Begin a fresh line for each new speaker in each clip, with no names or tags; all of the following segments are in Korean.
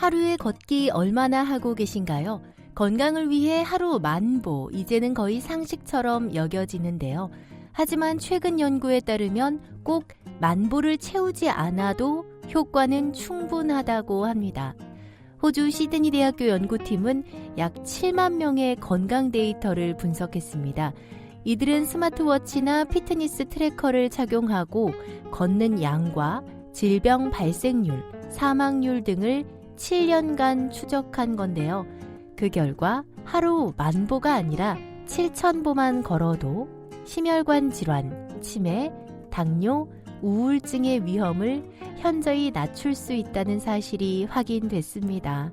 하루에 걷기 얼마나 하고 계신가요? 건강을 위해 하루 만보, 이제는 거의 상식처럼 여겨지는데요. 하지만 최근 연구에 따르면 꼭 만보를 채우지 않아도 효과는 충분하다고 합니다. 호주 시드니 대학교 연구팀은 약 7만 명의 건강 데이터를 분석했습니다. 이들은 스마트워치나 피트니스 트래커를 착용하고 걷는 양과 질병 발생률, 사망률 등을 7년간 추적한 건데요. 그 결과 하루 만보가 아니라 7,000보만 걸어도 심혈관 질환, 치매, 당뇨, 우울증의 위험을 현저히 낮출 수 있다는 사실이 확인됐습니다.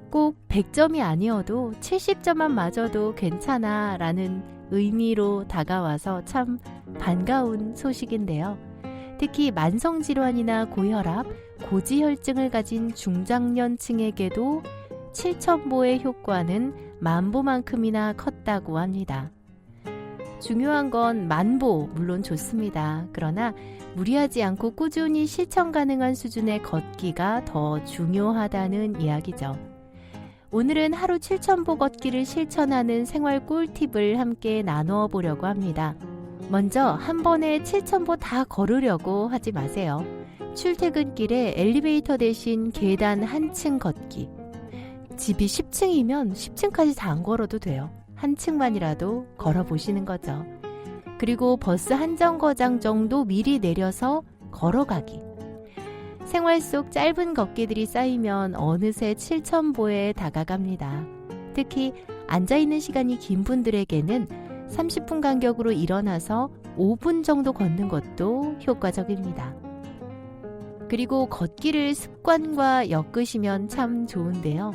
꼭 100점이 아니어도 70점만 맞아도 괜찮아 라는 의미로 다가와서 참 반가운 소식인데요. 특히 만성질환이나 고혈압, 고지혈증을 가진 중장년층에게도 7,000보의 효과는 만보만큼이나 컸다고 합니다. 중요한 건 만보 물론 좋습니다. 그러나 무리하지 않고 꾸준히 실천 가능한 수준의 걷기가 더 중요하다는 이야기죠. 오늘은 하루 7,000보 걷기를 실천하는 생활 꿀팁을 함께 나누어 보려고 합니다. 먼저 한 번에 7,000보 다 걸으려고 하지 마세요. 출퇴근길에 엘리베이터 대신 계단 한층 걷기. 집이 10층이면 10층까지 다 안 걸어도 돼요. 한 층만이라도 걸어보시는 거죠. 그리고 버스 한 정거장 정도 미리 내려서 걸어가기. 생활 속 짧은 걷기들이 쌓이면 어느새 7,000보에 다가갑니다. 특히 앉아있는 시간이 긴 분들에게는 30분 간격으로 일어나서 5분 정도 걷는 것도 효과적입니다. 그리고 걷기를 습관과 엮으시면 참 좋은데요.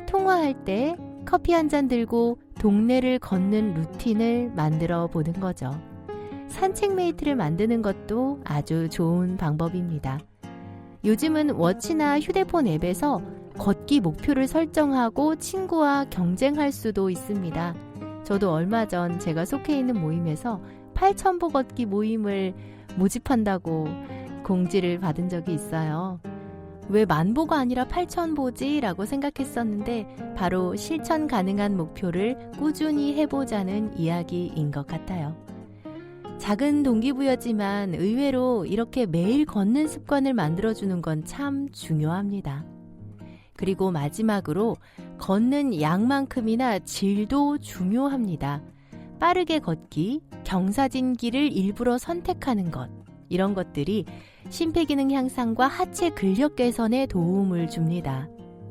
통화할 때 커피 한 잔 들고 동네를 걷는 루틴을 만들어 보는 거죠. 산책 메이트를 만드는 것도 아주 좋은 방법입니다. 요즘은 워치나 휴대폰 앱에서 걷기 목표를 설정하고 친구와 경쟁할 수도 있습니다. 저도 얼마 전 제가 속해 있는 모임에서 8,000보 걷기 모임을 모집한다고 공지를 받은 적이 있어요. 왜 만보가 아니라 8,000보지? 라고 생각했었는데 바로 실천 가능한 목표를 꾸준히 해보자는 이야기인 것 같아요. 작은 동기부여지만 의외로 이렇게 매일 걷는 습관을 만들어주는 건 참 중요합니다. 그리고 마지막으로 걷는 양만큼이나 질도 중요합니다. 빠르게 걷기, 경사진 길을 일부러 선택하는 것, 이런 것들이 심폐기능 향상과 하체 근력 개선에 도움을 줍니다.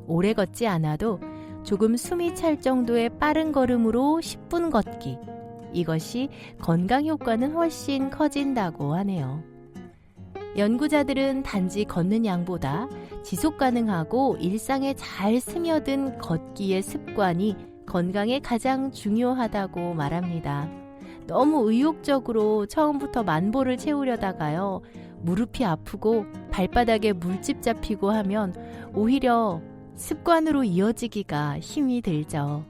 오래 걷지 않아도 조금 숨이 찰 정도의 빠른 걸음으로 10분 걷기. 이것이 건강 효과는 훨씬 커진다고 하네요. 연구자들은 단지 걷는 양보다 지속 가능하고 일상에 잘 스며든 걷기의 습관이 건강에 가장 중요하다고 말합니다. 너무 의욕적으로 처음부터 만보를 채우려다가요. 무릎이 아프고 발바닥에 물집 잡히고 하면 오히려 습관으로 이어지기가 힘이 들죠.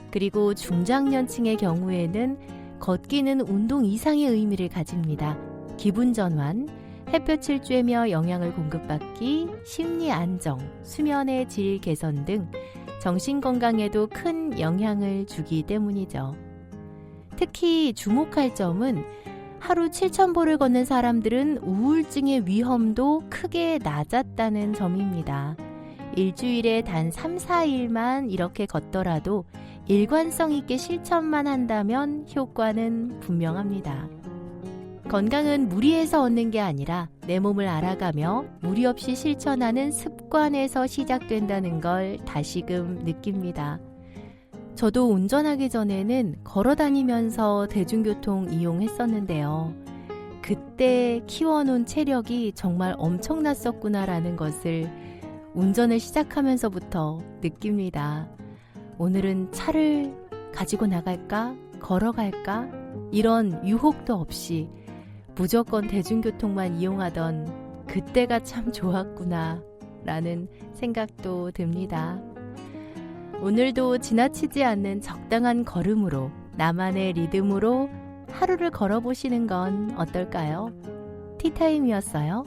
그리고 중장년층의 경우에는 걷기는 운동 이상의 의미를 가집니다. 기분 전환, 햇볕을 쬐며 영양을 공급받기, 심리 안정, 수면의 질 개선 등 정신 건강에도 큰 영향을 주기 때문이죠. 특히 주목할 점은 하루 7,000보를 걷는 사람들은 우울증의 위험도 크게 낮았다는 점입니다. 일주일에 단 3, 4일만 이렇게 걷더라도 일관성 있게 실천만 한다면 효과는 분명합니다. 건강은 무리해서 얻는 게 아니라 내 몸을 알아가며 무리 없이 실천하는 습관에서 시작된다는 걸 다시금 느낍니다. 저도 운전하기 전에는 걸어 다니면서 대중교통 이용했었는데요. 그때 키워놓은 체력이 정말 엄청났었구나라는 것을 운전을 시작하면서부터 느낍니다. 오늘은 차를 가지고 나갈까? 걸어갈까? 이런 유혹도 없이 무조건 대중교통만 이용하던 그때가 참 좋았구나 라는 생각도 듭니다. 오늘도 지나치지 않는 적당한 걸음으로 나만의 리듬으로 하루를 걸어보시는 건 어떨까요? 티타임이었어요.